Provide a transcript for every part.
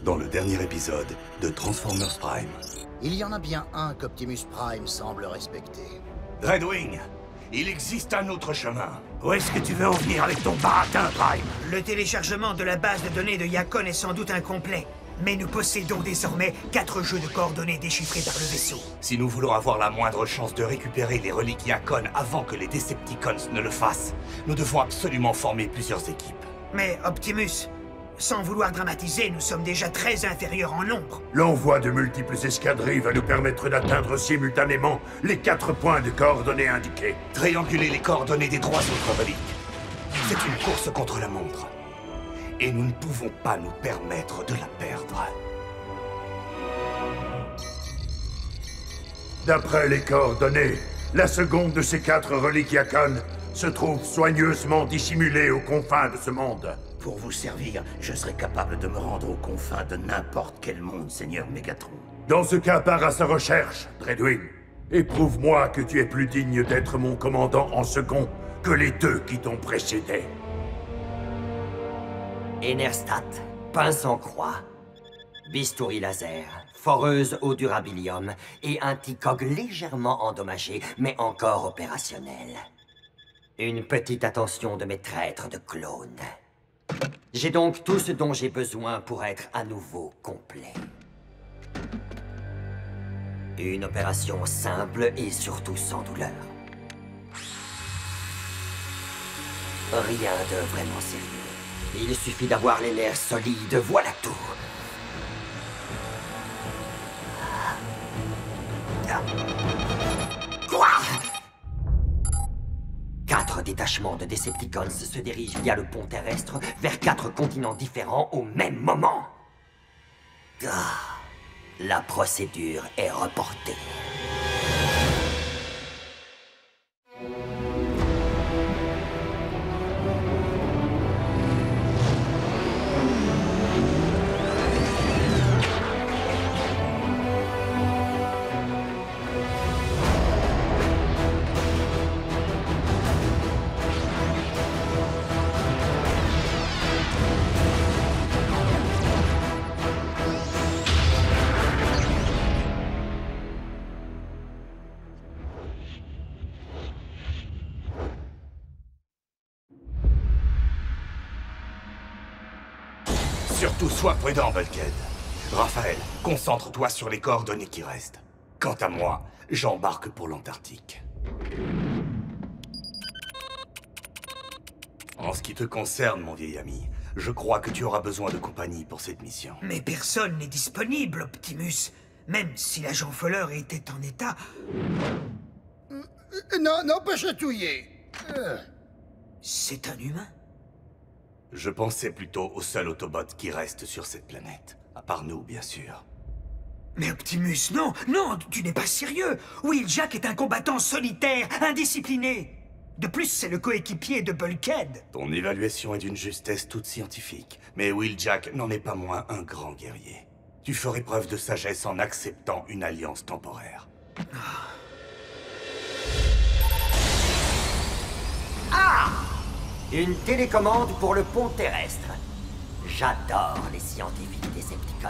dans le dernier épisode de Transformers Prime. Il y en a bien un qu'Optimus Prime semble respecter. Dreadwing, il existe un autre chemin. Où est-ce que tu veux en venir avec ton baratin, Prime? Le téléchargement de la base de données de Yakon est sans doute incomplet. Mais nous possédons désormais 4 jeux de coordonnées déchiffrés par le vaisseau. Si nous voulons avoir la moindre chance de récupérer les reliques Yakon avant que les Decepticons ne le fassent, nous devons absolument former plusieurs équipes. Mais Optimus, sans vouloir dramatiser, nous sommes déjà très inférieurs en nombre. L'envoi de multiples escadrilles va nous permettre d'atteindre simultanément les 4 points de coordonnées indiqués. Trianguler les coordonnées des 3 autres reliques. C'est une course contre la montre. Et nous ne pouvons pas nous permettre de la perdre. D'après les coordonnées, la seconde de ces 4 reliques Yakon se trouve soigneusement dissimulée aux confins de ce monde. Pour vous servir, je serai capable de me rendre aux confins de n'importe quel monde, Seigneur Megatron. Dans ce cas, pars à sa recherche, Dreadwing. Et prouve-moi que tu es plus digne d'être mon commandant en second que les 2 qui t'ont précédé. Enerstat, pince en croix, bistouri laser, foreuse au durabilium et un T-Cog légèrement endommagé, mais encore opérationnel. Une petite attention de mes traîtres de clones. J'ai donc tout ce dont j'ai besoin pour être à nouveau complet. Une opération simple et surtout sans douleur. Rien de vraiment sérieux. Il suffit d'avoir les nerfs solides, voilà tout. Quoi? 4 détachements de Decepticons se dirigent via le pont terrestre vers 4 continents différents au même moment. La procédure est reportée. Surtout sois prudent, Bulkhead. Raphaël, concentre-toi sur les coordonnées qui restent. Quant à moi, j'embarque pour l'Antarctique. En ce qui te concerne, mon vieil ami, je crois que tu auras besoin de compagnie pour cette mission. Mais personne n'est disponible, Optimus. Même si l'agent Fuller était en état... Non, pas chatouiller. C'est un humain? Je pensais plutôt au seul Autobot qui reste sur cette planète. À part nous, bien sûr. Mais Optimus, non, tu n'es pas sérieux. Wheeljack est un combattant solitaire, indiscipliné. De plus, c'est le coéquipier de Bulkhead. Ton évaluation est d'une justesse toute scientifique, mais Wheeljack n'en est pas moins un grand guerrier. Tu ferais preuve de sagesse en acceptant une alliance temporaire. Une télécommande pour le pont terrestre. J'adore les scientifiques Decepticons.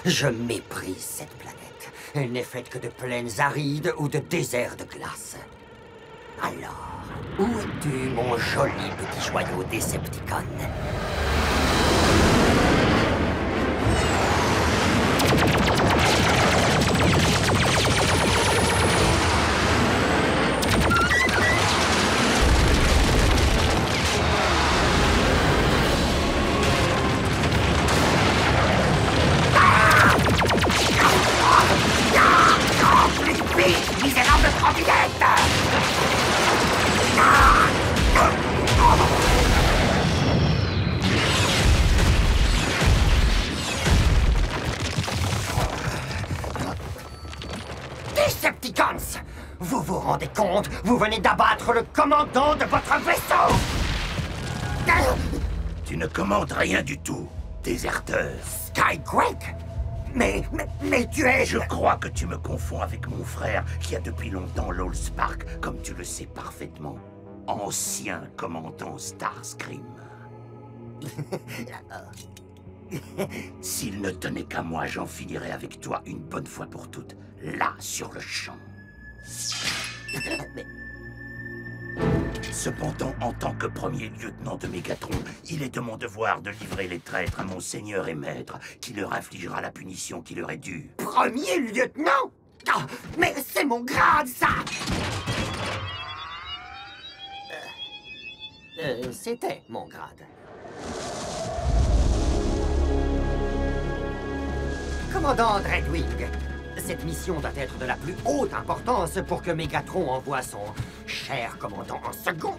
Je méprise cette planète. Elle n'est faite que de plaines arides ou de déserts de glace. Alors, où es-tu, mon joli petit joyau Decepticon? Misérable trottinette! Decepticons! Vous vous rendez compte? Vous venez d'abattre le commandant de votre vaisseau! Tu ne commandes rien du tout. déserteur. Skyquake? Mais tu es... Je crois que tu me confonds avec mon frère qui a depuis longtemps l'Allspark, comme tu le sais parfaitement. Ancien commandant Starscream. S'il ne tenait qu'à moi, j'en finirais avec toi une bonne fois pour toutes, là, sur le champ. Cependant, en tant que premier lieutenant de Mégatron, il est de mon devoir de livrer les traîtres à mon seigneur et maître, qui leur infligera la punition qui leur est due. Premier lieutenant? Oh, mais c'est mon grade, ça! C'était mon grade. Commandant Dreadwing, cette mission doit être de la plus haute importance pour que Mégatron envoie son cher commandant en second.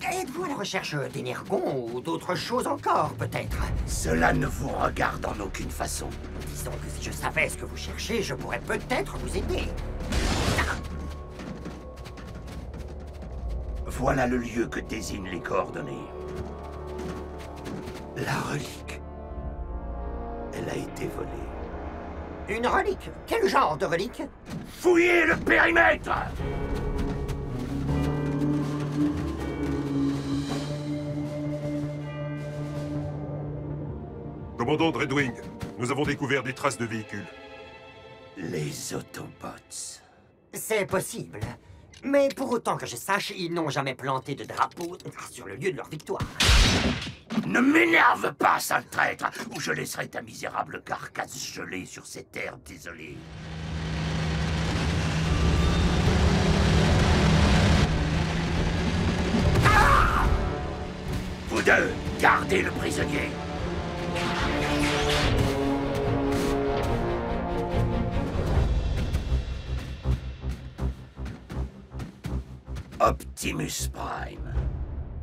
Êtes-vous à la recherche d'énergons ou d'autres choses encore, peut-être? Cela ne vous regarde en aucune façon. Disons que si je savais ce que vous cherchez, je pourrais peut-être vous aider. Voilà le lieu que désignent les coordonnées. La relique. Elle a été volée. Une relique? Quel genre de relique? Fouillez le périmètre! Commandant Dreadwing, nous avons découvert des traces de véhicules. Les Autobots. C'est possible. Mais pour autant que je sache, ils n'ont jamais planté de drapeau sur le lieu de leur victoire. Ne m'énerve pas, sale traître, ou je laisserai ta misérable carcasse gelée sur ces terres désolées. Ah! Vous deux, gardez le prisonnier. Optimus Prime,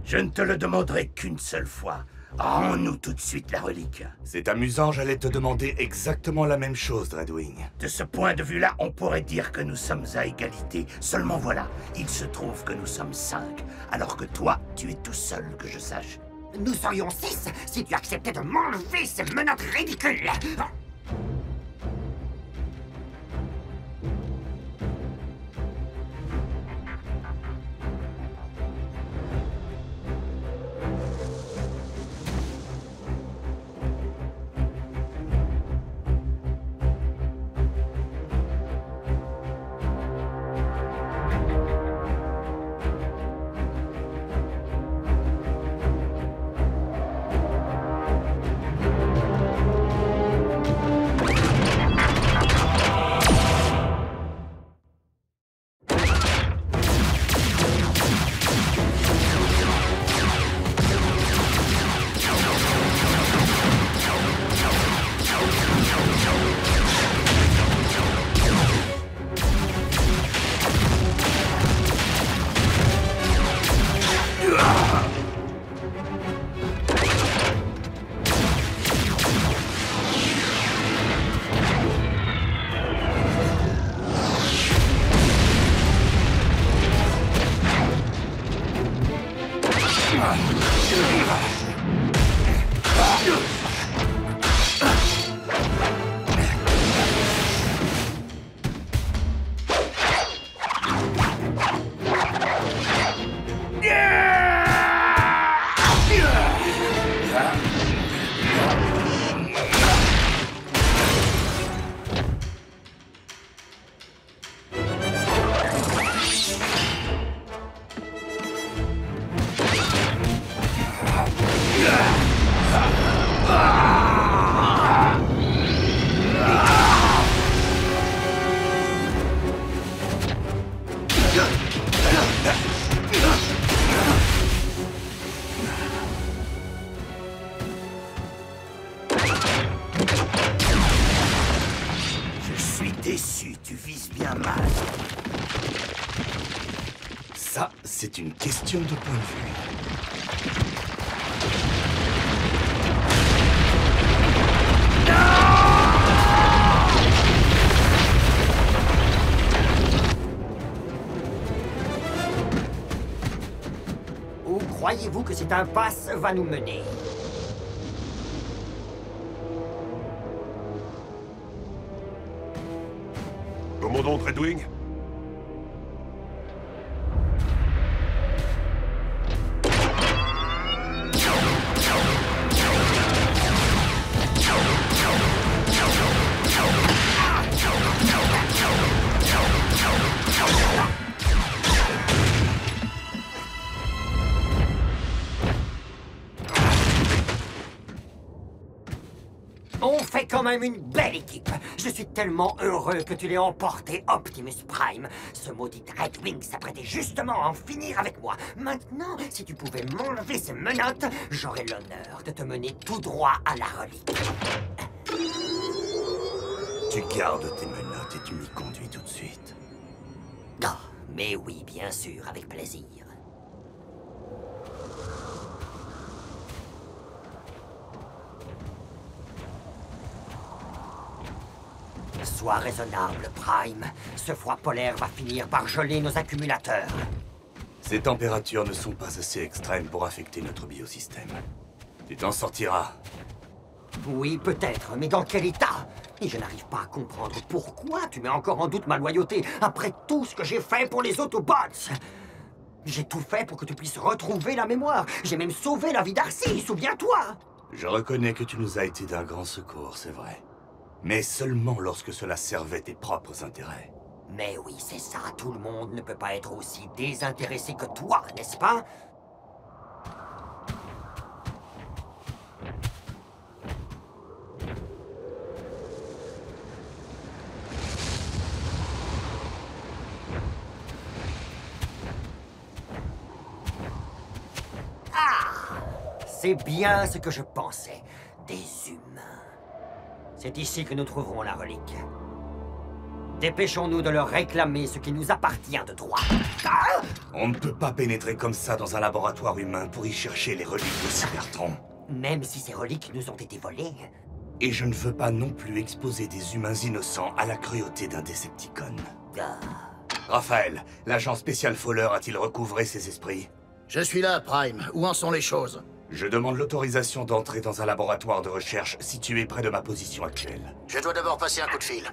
je ne te le demanderai qu'une seule fois. Rends-nous tout de suite la relique. C'est amusant, j'allais te demander exactement la même chose, Dreadwing. De ce point de vue-là, on pourrait dire que nous sommes à égalité. Seulement voilà, il se trouve que nous sommes 5, alors que toi, tu es tout seul, que je sache. Nous serions 6 si tu acceptais de m'enlever ces menottes ridicules. Déçu, tu vises bien mal. Ça, c'est une question de point de vue. Où croyez-vous que cette impasse va nous mener? Ton nom, Dreadwing? On fait quand même une belle équipe. Je suis tellement heureux que tu l'aies emporté, Optimus Prime. Ce maudit Dreadwing s'apprêtait justement à en finir avec moi. Maintenant, si tu pouvais m'enlever ces menottes, j'aurais l'honneur de te mener tout droit à la relique. Tu gardes tes menottes et tu m'y conduis tout de suite. Oh, mais oui, bien sûr, avec plaisir. Sois raisonnable, Prime. Ce froid polaire va finir par geler nos accumulateurs. Ces températures ne sont pas assez extrêmes pour affecter notre biosystème. Tu t'en sortiras. Oui, peut-être, mais dans quel état? Et je n'arrive pas à comprendre pourquoi tu mets encore en doute ma loyauté après tout ce que j'ai fait pour les Autobots. J'ai tout fait pour que tu puisses retrouver la mémoire. J'ai même sauvé la vie d'Arcy, souviens-toi! Je reconnais que tu nous as été d'un grand secours, c'est vrai. Mais seulement lorsque cela servait tes propres intérêts. Mais oui, c'est ça. Tout le monde ne peut pas être aussi désintéressé que toi, n'est-ce pas? Ah! C'est bien ce que je pensais. Des humains. C'est ici que nous trouverons la relique. Dépêchons-nous de leur réclamer ce qui nous appartient de droit. Ah! On ne peut pas pénétrer comme ça dans un laboratoire humain pour y chercher les reliques de Cybertron. Même si ces reliques nous ont été volées. Et je ne veux pas non plus exposer des humains innocents à la cruauté d'un Decepticon. Ah. Raphaël, l'agent spécial Fowler a-t-il recouvré ses esprits? Je suis là, Prime. Où en sont les choses? Je demande l'autorisation d'entrer dans un laboratoire de recherche situé près de ma position actuelle. Je dois d'abord passer un coup de fil.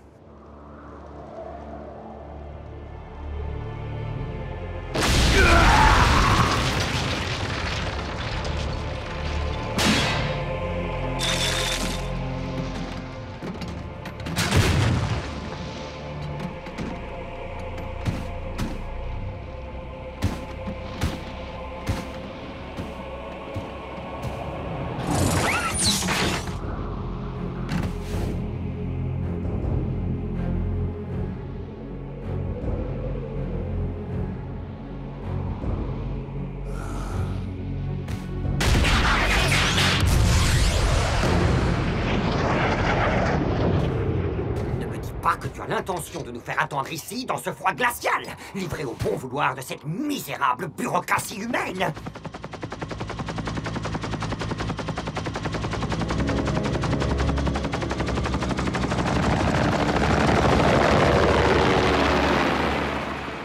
Que tu as l'intention de nous faire attendre ici, dans ce froid glacial, livré au bon vouloir de cette misérable bureaucratie humaine.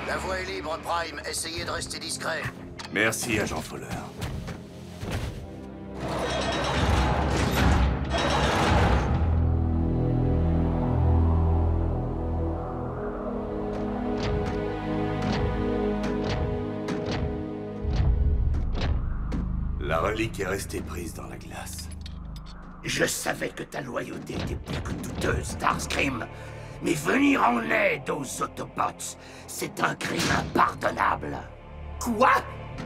La voie est libre, Prime. Essayez de rester discret. Merci, agent Fowler. La relique est restée prise dans la glace. Je savais que ta loyauté était plus que douteuse, Starscream. Mais venir en aide aux Autobots, c'est un crime impardonnable. Quoi?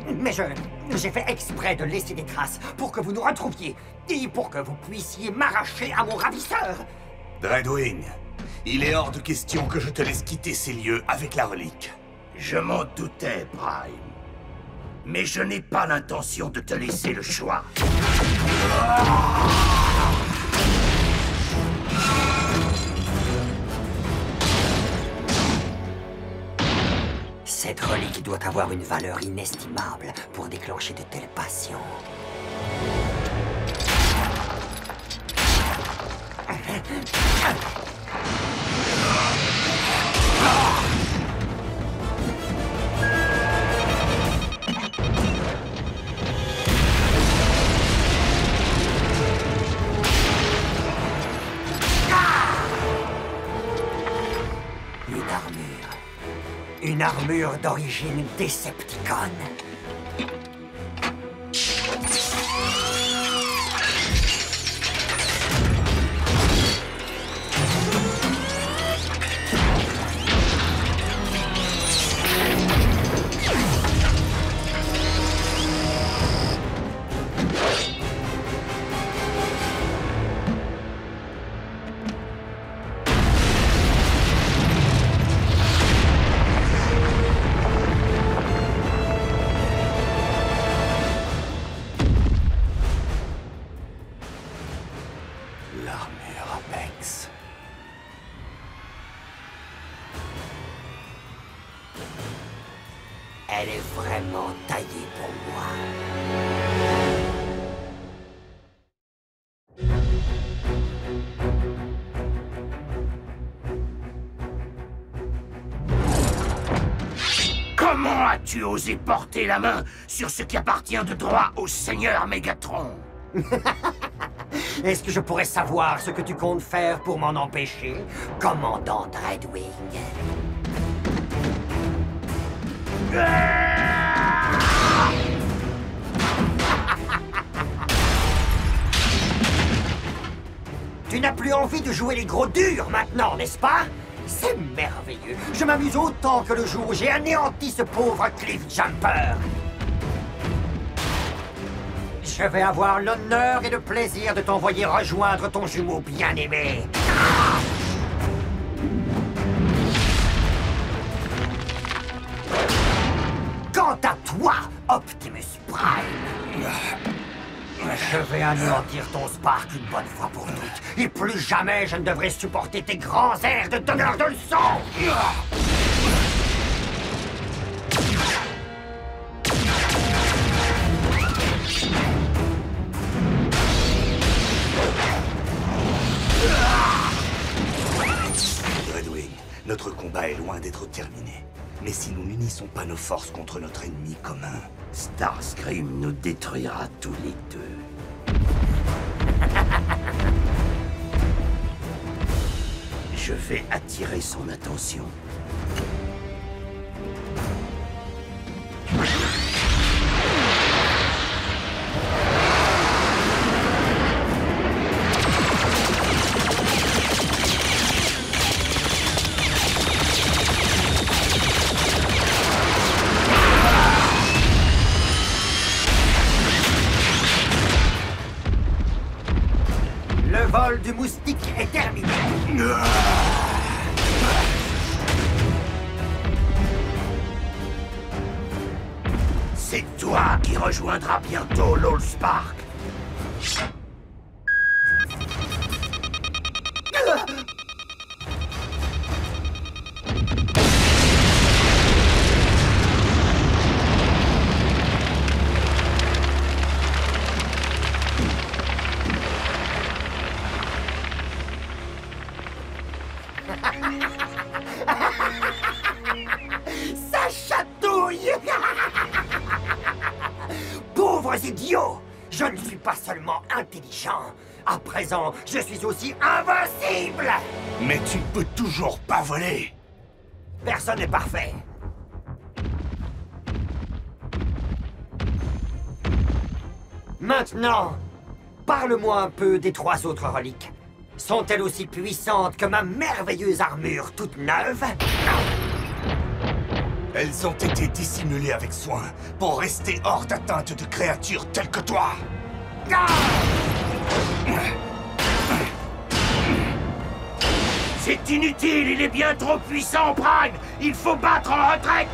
Mais j'ai fait exprès de laisser des traces pour que vous nous retrouviez et pour que vous puissiez m'arracher à mon ravisseur. Dreadwing, il est hors de question que je te laisse quitter ces lieux avec la relique. Je m'en doutais, Prime. Mais je n'ai pas l'intention de te laisser le choix. Cette relique doit avoir une valeur inestimable pour déclencher de telles passions. Une arme Une armure d'origine Decepticon. L'armure Apex. Elle est vraiment taillée pour moi. Comment as-tu osé porter la main sur ce qui appartient de droit au Seigneur Megatron? Est-ce que je pourrais savoir ce que tu comptes faire pour m'en empêcher, commandant Dreadwing? Tu n'as plus envie de jouer les gros durs maintenant, n'est-ce pas? C'est merveilleux. Je m'amuse autant que le jour où j'ai anéanti ce pauvre Cliff Jumper. Je vais avoir l'honneur et le plaisir de t'envoyer rejoindre ton jumeau bien-aimé. Quant à toi, Optimus Prime, je vais anéantir ton Spark une bonne fois pour toutes. Et plus jamais je ne devrai supporter tes grands airs de donneur de leçons. Dreadwing, notre combat est loin d'être terminé. Mais si nous n'unissons pas nos forces contre notre ennemi commun... Starscream nous détruira tous les deux. Je vais attirer son attention. Le vol du moustique est terminé. C'est toi qui rejoindras bientôt l'Allspark. Ça chatouille. Pauvres idiots! Je ne suis pas seulement intelligent. À présent, je suis aussi invincible! Mais tu ne peux toujours pas voler! Personne n'est parfait. Maintenant, parle-moi un peu des 3 autres reliques. Sont-elles aussi puissantes que ma merveilleuse armure toute neuve? Elles ont été dissimulées avec soin pour rester hors d'atteinte de créatures telles que toi. C'est inutile, il est bien trop puissant, Prime. Il faut battre en retraite.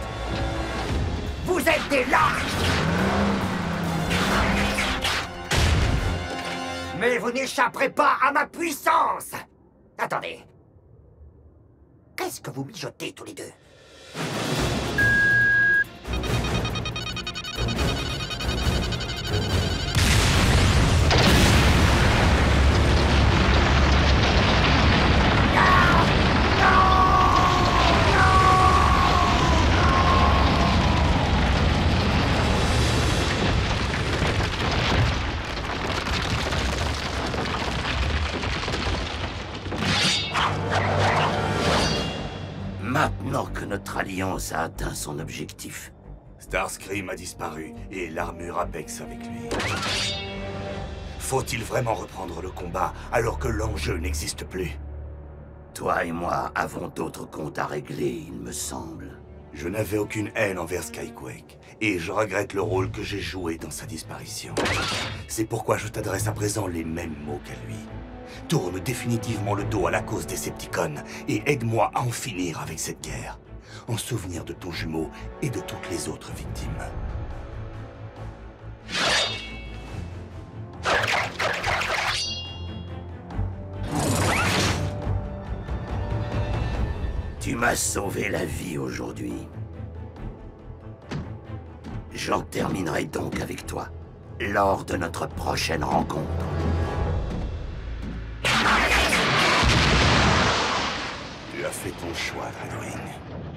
Vous êtes des lâches! Mais vous n'échapperez pas à ma puissance! Attendez. Qu'est-ce que vous mijotez tous les deux? Maintenant que notre alliance a atteint son objectif, Starscream a disparu et l'armure Apex avec lui. Faut-il vraiment reprendre le combat alors que l'enjeu n'existe plus? toi et moi avons d'autres comptes à régler, il me semble. Je n'avais aucune haine envers Skyquake, et je regrette le rôle que j'ai joué dans sa disparition. C'est pourquoi je t'adresse à présent les mêmes mots qu'à lui. Tourne définitivement le dos à la cause des Decepticons, et aide-moi à en finir avec cette guerre, en souvenir de ton jumeau et de toutes les autres victimes. Tu m'as sauvé la vie aujourd'hui. J'en terminerai donc avec toi, lors de notre prochaine rencontre. Tu as fait ton choix, Dreadwing.